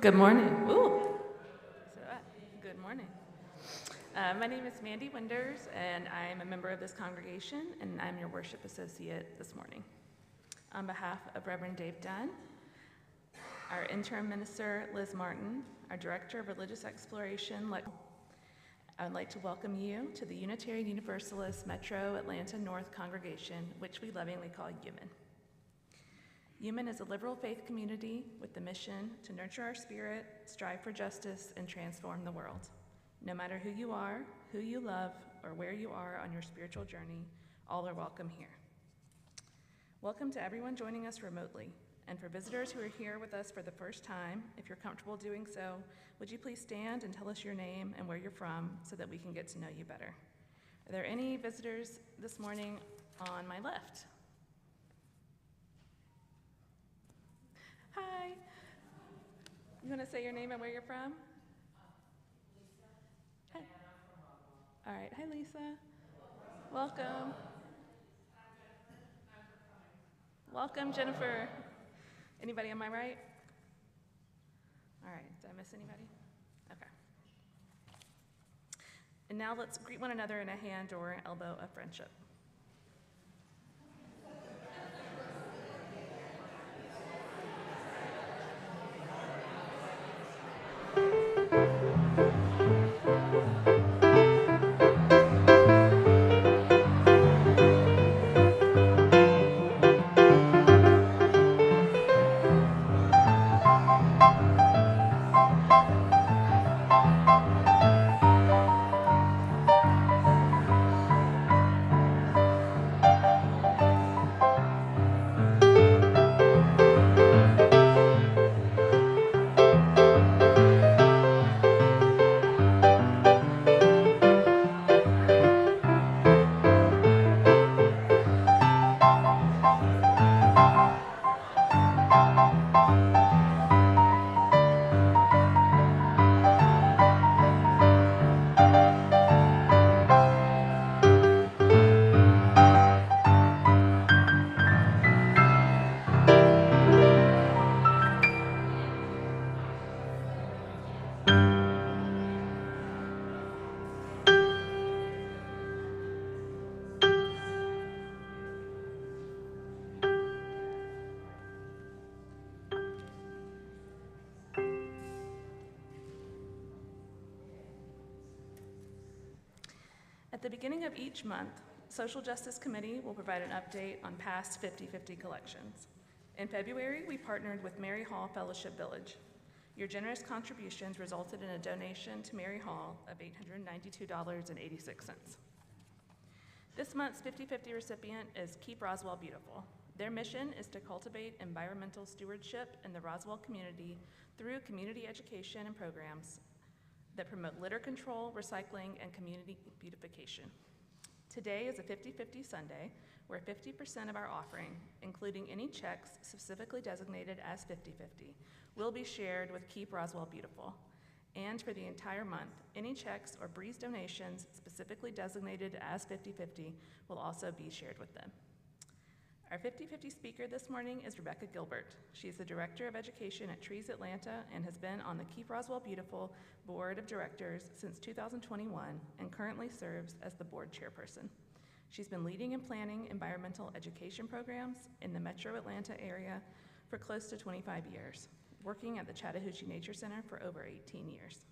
Good morning. Ooh. Good morning. My name is Mandy Winders, and I'm a member of this congregation, and I'm your worship associate this morning. On behalf of Reverend Dave Dunn, our interim minister, Liz Martin, our director of religious exploration, I would like to welcome you to the Unitarian Universalist Metro Atlanta North congregation, which we lovingly call UUMAN. UUMAN is a liberal faith community with the mission to nurture our spirit, strive for justice, and transform the world. No matter who you are, who you love, or where you are on your spiritual journey, all are welcome here. Welcome to everyone joining us remotely. And for visitors who are here with us for the first time, if you're comfortable doing so, would you please stand and tell us your name and where you're from so that we can get to know you better? Are there any visitors this morning on my left? Hi. You want to say your name and where you're from? Lisa. Hi. And I'm from Roswell. All right. Hi, Lisa. Welcome. I'm Jennifer. I'm from Cummings. Welcome, Jennifer. Anybody on my right? All right. Did I miss anybody? Okay. And now let's greet one another in a hand or an elbow of friendship. At the beginning of each month, Social Justice Committee will provide an update on past 50/50 collections. In February, we partnered with Mary Hall Fellowship Village. Your generous contributions resulted in a donation to Mary Hall of $892.86. This month's 50/50 recipient is Keep Roswell Beautiful. Their mission is to cultivate environmental stewardship in the Roswell community through community education and programs that promote litter control, recycling, and community beautification. Today is a 50/50 Sunday, where 50% of our offering, including any checks specifically designated as 50/50, will be shared with Keep Roswell Beautiful. And for the entire month, any checks or breeze donations specifically designated as 50/50 will also be shared with them. Our 50/50 speaker this morning is Rebecca Gilbert. She is the Director of Education at Trees Atlanta and has been on the Keep Roswell Beautiful Board of Directors since 2021 and currently serves as the board chairperson. She's been leading and planning environmental education programs in the Metro Atlanta area for close to 25 years, working at the Chattahoochee Nature Center for over 18 years.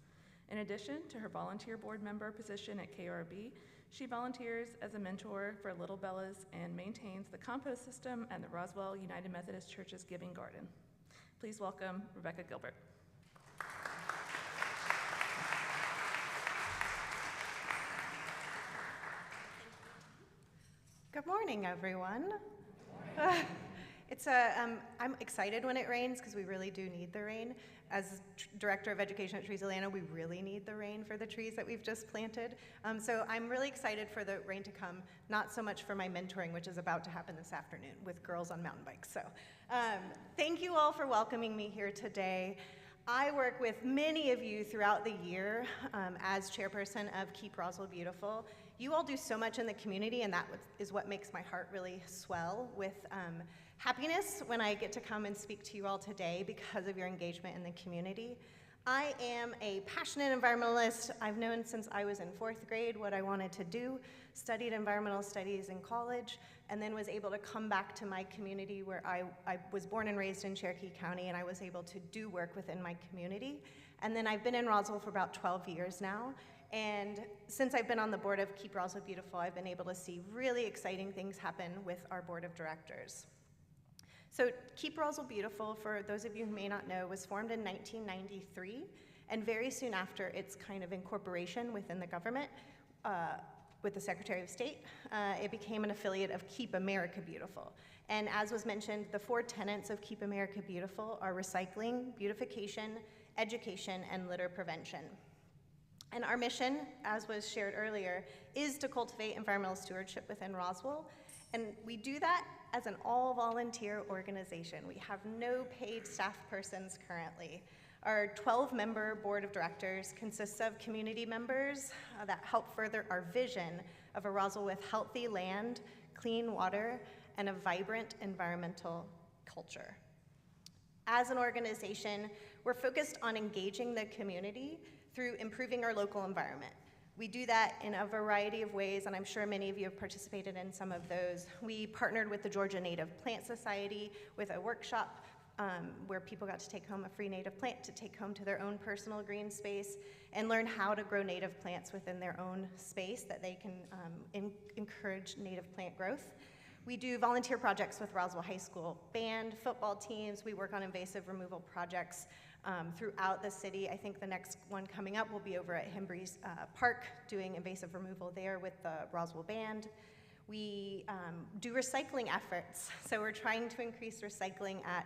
In addition to her volunteer board member position at KRB, she volunteers as a mentor for Little Bellas and maintains the compost system at the Roswell United Methodist Church's Giving Garden. Please welcome Rebecca Gilbert. Good morning, everyone. I'm excited when it rains because we really do need the rain. As Director of Education at Trees Atlanta, we really need the rain for the trees that we've just planted. So I'm really excited for the rain to come, not so much for my mentoring, which is about to happen this afternoon with girls on mountain bikes. So thank you all for welcoming me here today. I work with many of you throughout the year as chairperson of Keep Roswell Beautiful. You all do so much in the community, and that is what makes my heart really swell with happiness when I get to come and speak to you all today because of your engagement in the community. I am a passionate environmentalist. I've known since I was in 4th grade what I wanted to do, studied environmental studies in college, and then was able to come back to my community where I was born and raised in Cherokee County, and I was able to do work within my community. And then I've been in Roswell for about 12 years now, and since I've been on the board of Keep Roswell Beautiful, I've been able to see really exciting things happen with our board of directors. So Keep Roswell Beautiful, for those of you who may not know, was formed in 1993, and very soon after its kind of incorporation within the government, with the Secretary of State, it became an affiliate of Keep America Beautiful. And as was mentioned, the 4 tenets of Keep America Beautiful are recycling, beautification, education, and litter prevention. And our mission, as was shared earlier, is to cultivate environmental stewardship within Roswell. And we do that as an all-volunteer organization. We have no paid staff persons currently. Our 12-member board of directors consists of community members that help further our vision of a Roswell with healthy land, clean water, and a vibrant environmental culture. As an organization, we're focused on engaging the community through improving our local environment. We do that in a variety of ways, and I'm sure many of you have participated in some of those. We partnered with the Georgia Native Plant Society with a workshop where people got to take home a free native plant to take home to their own personal green space and learn how to grow native plants within their own space that they can encourage native plant growth. We do volunteer projects with Roswell High School band, football teams. We work on invasive removal projects throughout the city. I think the next one coming up will be over at Hembrees Park, doing invasive removal there with the Roswell Band. We do recycling efforts. So we're trying to increase recycling at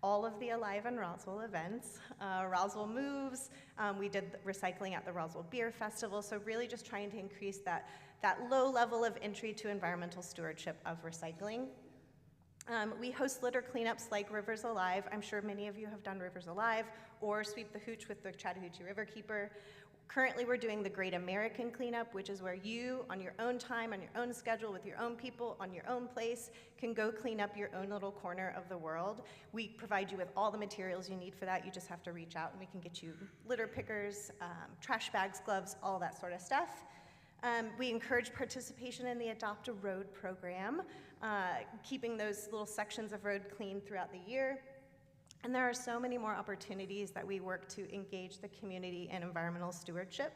all of the Alive in Roswell events. Roswell Moves, we did recycling at the Roswell Beer Festival, so really just trying to increase that low level of entry to environmental stewardship of recycling. We host litter cleanups like Rivers Alive. I'm sure many of you have done Rivers Alive or Sweep the Hooch with the Chattahoochee River Keeper. Currently, we're doing the Great American Cleanup, which is where you, on your own time, on your own schedule, with your own people, on your own place, can go clean up your own little corner of the world. We provide you with all the materials you need for that. You just have to reach out and we can get you litter pickers, trash bags, gloves, all that sort of stuff. We encourage participation in the Adopt a Road program, keeping those little sections of road clean throughout the year. And there are so many more opportunities that we work to engage the community in environmental stewardship.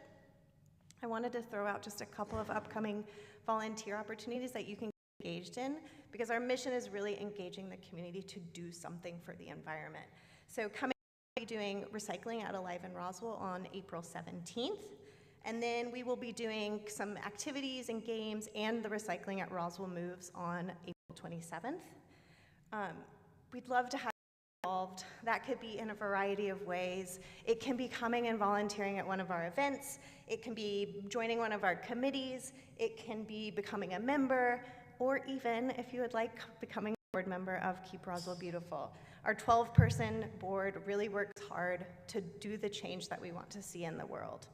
I wanted to throw out just a couple of upcoming volunteer opportunities that you can get engaged in, because our mission is really engaging the community to do something for the environment. So coming up, we'll be doing recycling at Alive in Roswell on April 17th. And then we will be doing some activities and games and the recycling at Roswell Moves on April 27th. We'd love to have you involved. That could be in a variety of ways. It can be coming and volunteering at one of our events. It can be joining one of our committees. It can be becoming a member, or even, if you would like, becoming a board member of Keep Roswell Beautiful. Our 12-person board really works hard to do the change that we want to see in the world.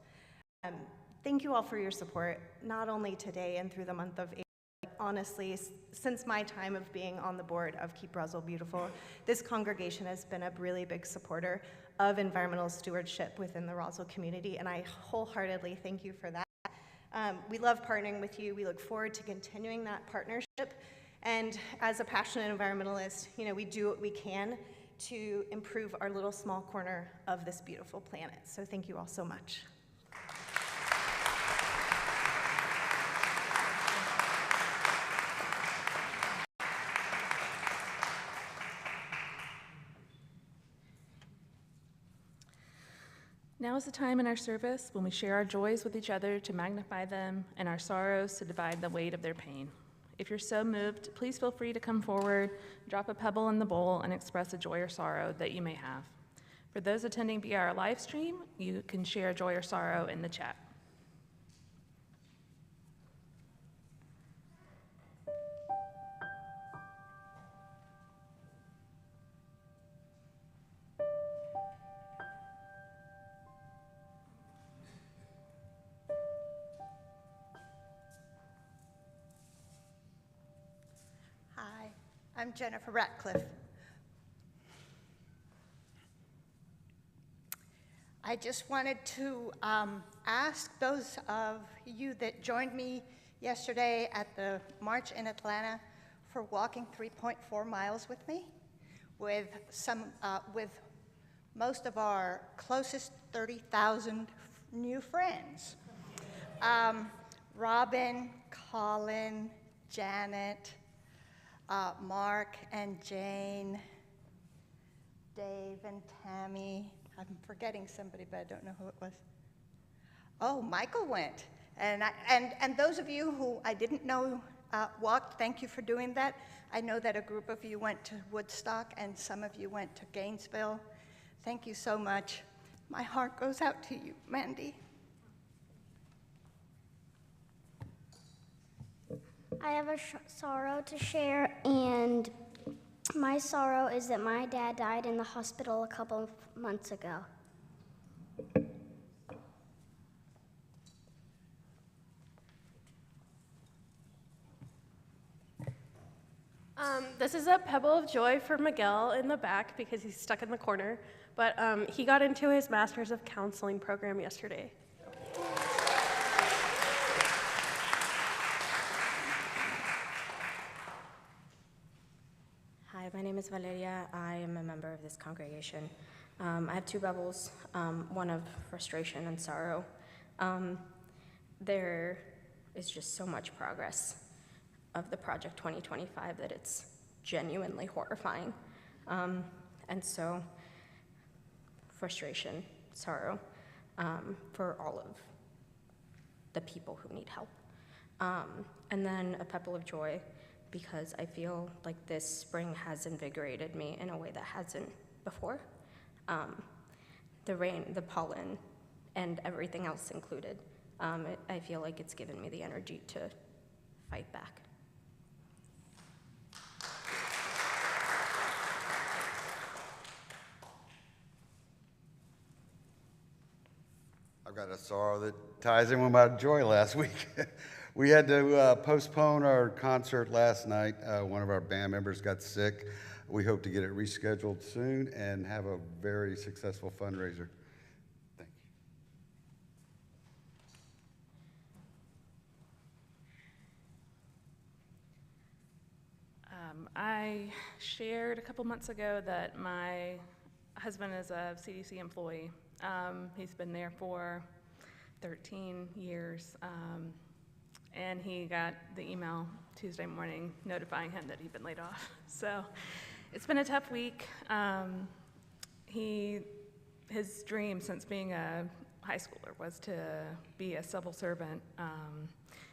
Thank you all for your support, not only today and through the month of April, but honestly, since my time of being on the board of Keep Roswell Beautiful, this congregation has been a really big supporter of environmental stewardship within the Roswell community, and I wholeheartedly thank you for that. We love partnering with you. We look forward to continuing that partnership, and as a passionate environmentalist, we do what we can to improve our little small corner of this beautiful planet. So thank you all so much. Now is the time in our service when we share our joys with each other to magnify them and our sorrows to divide the weight of their pain. If you're so moved, please feel free to come forward, drop a pebble in the bowl, and express a joy or sorrow that you may have. For those attending via our live stream, you can share joy or sorrow in the chat. I'm Jennifer Ratcliffe. I just wanted to ask those of you that joined me yesterday at the march in Atlanta for walking 3.4 miles with me, with most of our closest 30,000 new friends. Robin, Colin, Janet, Mark and Jane, Dave and Tammy. I'm forgetting somebody, but I don't know who it was. Oh, Michael went. And those of you who I didn't know walked, thank you for doing that. I know that a group of you went to Woodstock and some of you went to Gainesville. Thank you so much. My heart goes out to you, Mandy. I have a sorrow to share, and my sorrow is that my dad died in the hospital a couple of months ago. This is a pebble of joy for Miguel in the back because he's stuck in the corner, but he got into his Master's of Counseling program yesterday. Hi, my name is Valeria. I am a member of this congregation. I have two bubbles, one of frustration and sorrow. There is just so much progress of the Project 2025 that it's genuinely horrifying. And so, frustration, sorrow, for all of the people who need help. And then a pebble of joy, because I feel like this spring has invigorated me in a way that hasn't before. The rain, the pollen, and everything else included. I feel like it's given me the energy to fight back. I've got a sorrow that ties in with my joy last week. We had to postpone our concert last night. One of our band members got sick. We hope to get it rescheduled soon and have a very successful fundraiser. Thank you. I shared a couple months ago that my husband is a CDC employee. He's been there for 13 years, and he got the email Tuesday morning notifying him that he'd been laid off. So it's been a tough week. His dream since being a high schooler was to be a civil servant.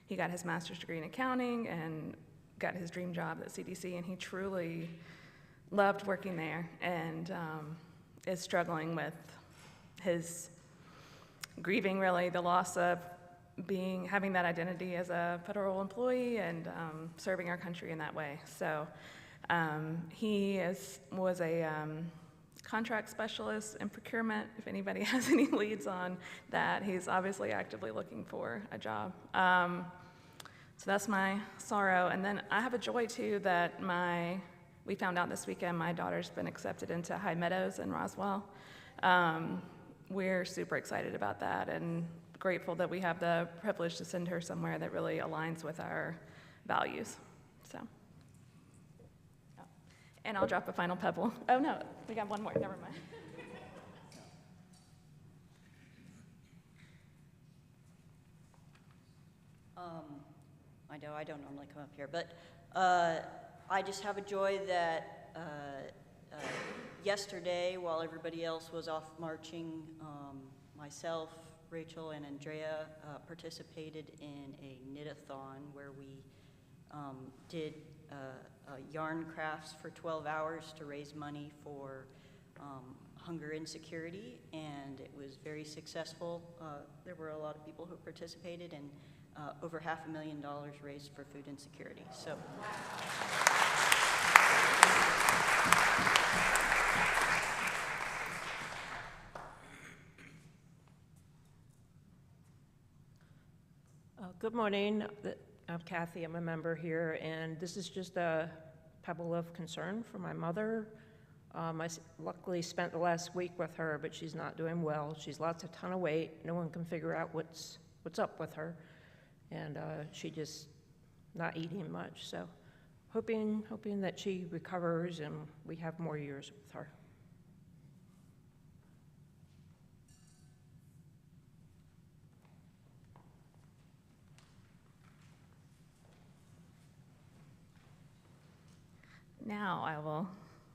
He got his master's degree in accounting and got his dream job at CDC, and he truly loved working there and is struggling with his grieving, really, the loss of having that identity as a federal employee and serving our country in that way. So he was a contract specialist in procurement. If anybody has any leads on that, he's obviously actively looking for a job. So that's my sorrow. And then I have a joy, too, that we found out this weekend my daughter's been accepted into High Meadows in Roswell. We're super excited about that and grateful that we have the privilege to send her somewhere that really aligns with our values. So, and I'll drop a final pebble. Oh no, we got one more, never mind. I know I don't normally come up here, but I just have a joy that yesterday, while everybody else was off marching, myself, Rachel, and Andrea participated in a knit-a-thon where we did yarn crafts for 12 hours to raise money for hunger insecurity, and it was very successful. There were a lot of people who participated, and over $500,000 raised for food insecurity. So. Good morning. I'm Kathy. I'm a member here, and this is just a pebble of concern for my mother. Luckily spent the last week with her, but she's not doing well. She's lost a ton of weight. No one can figure out what's up with her, and she just not eating much. So hoping that she recovers and we have more years with her. Now I will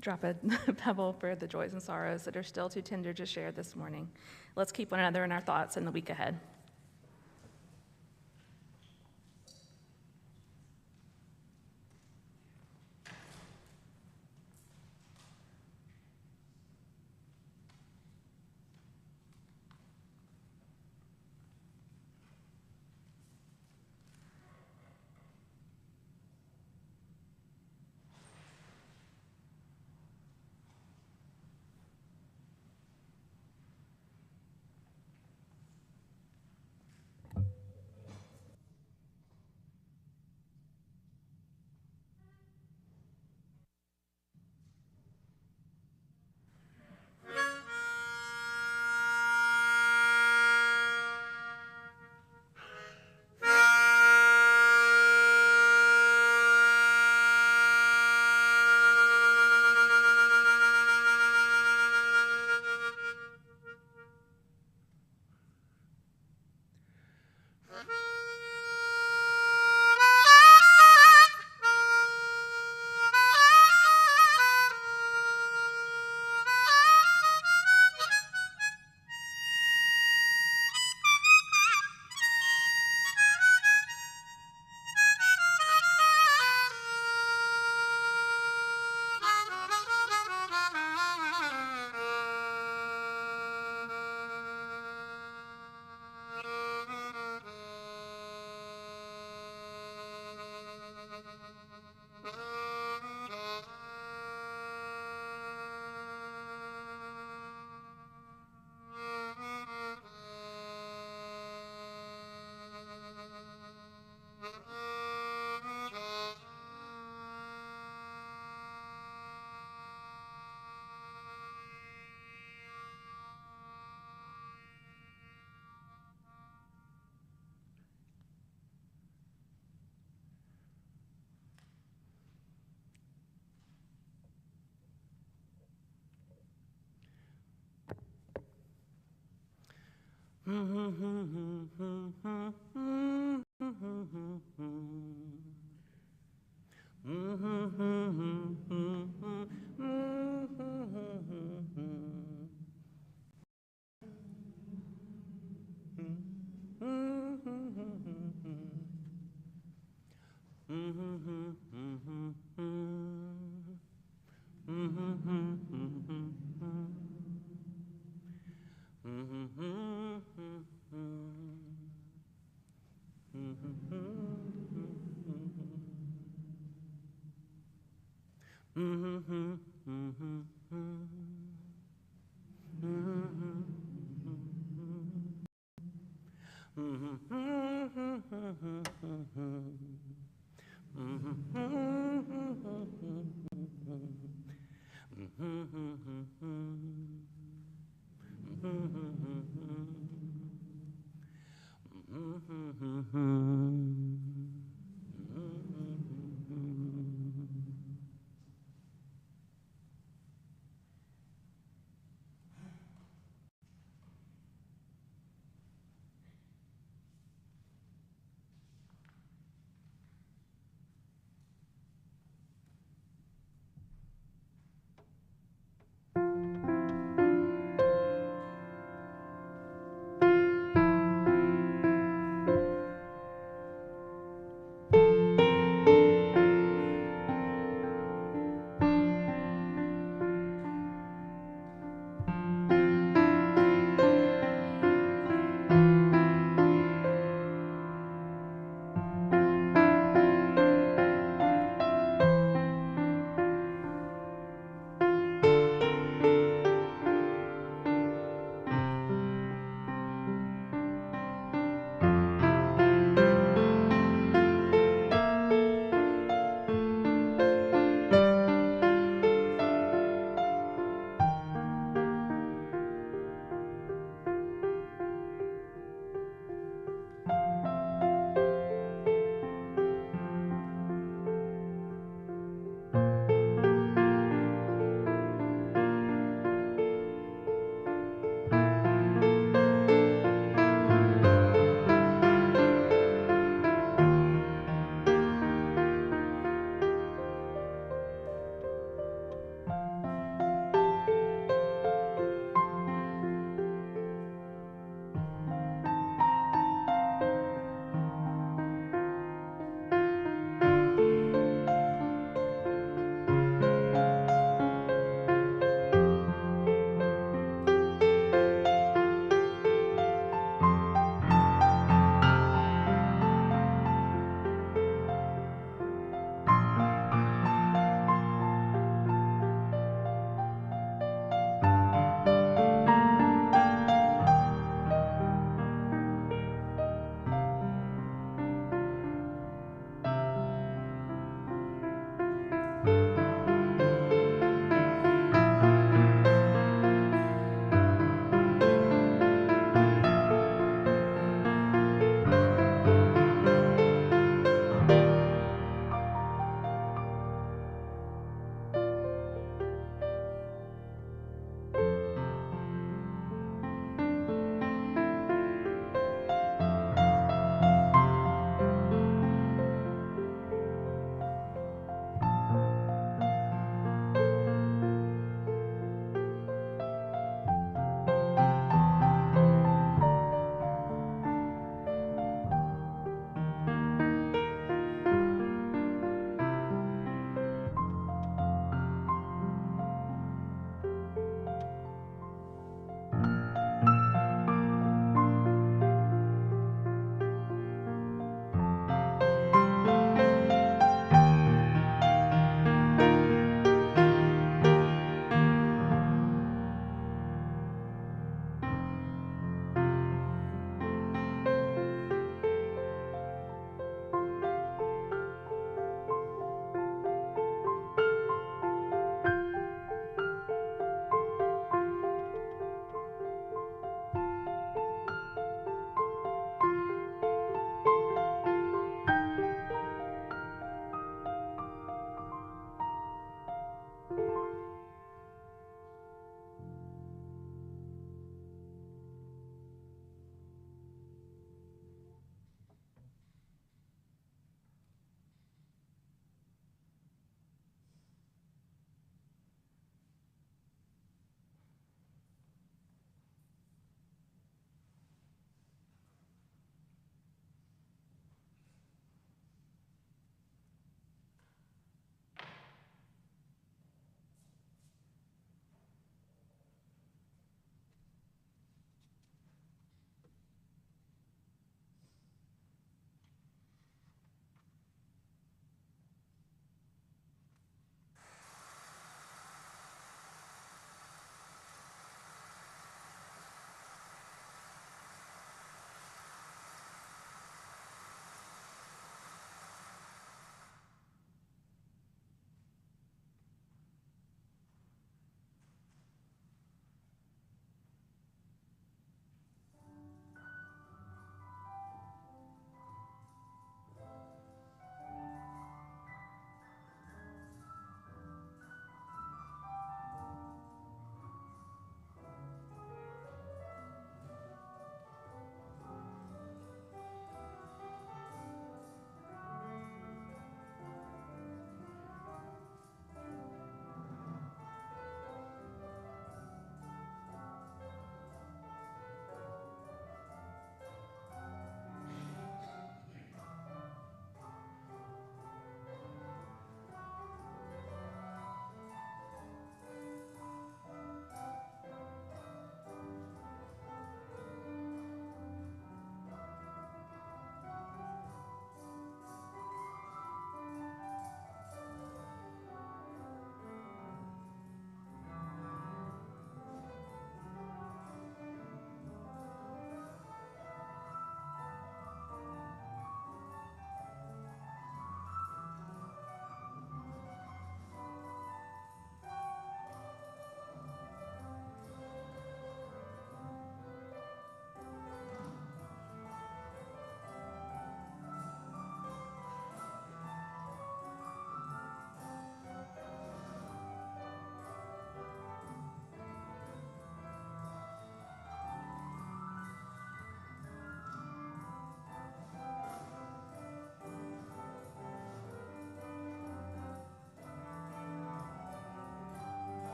drop a pebble for the joys and sorrows that are still too tender to share this morning. Let's keep one another in our thoughts in the week ahead.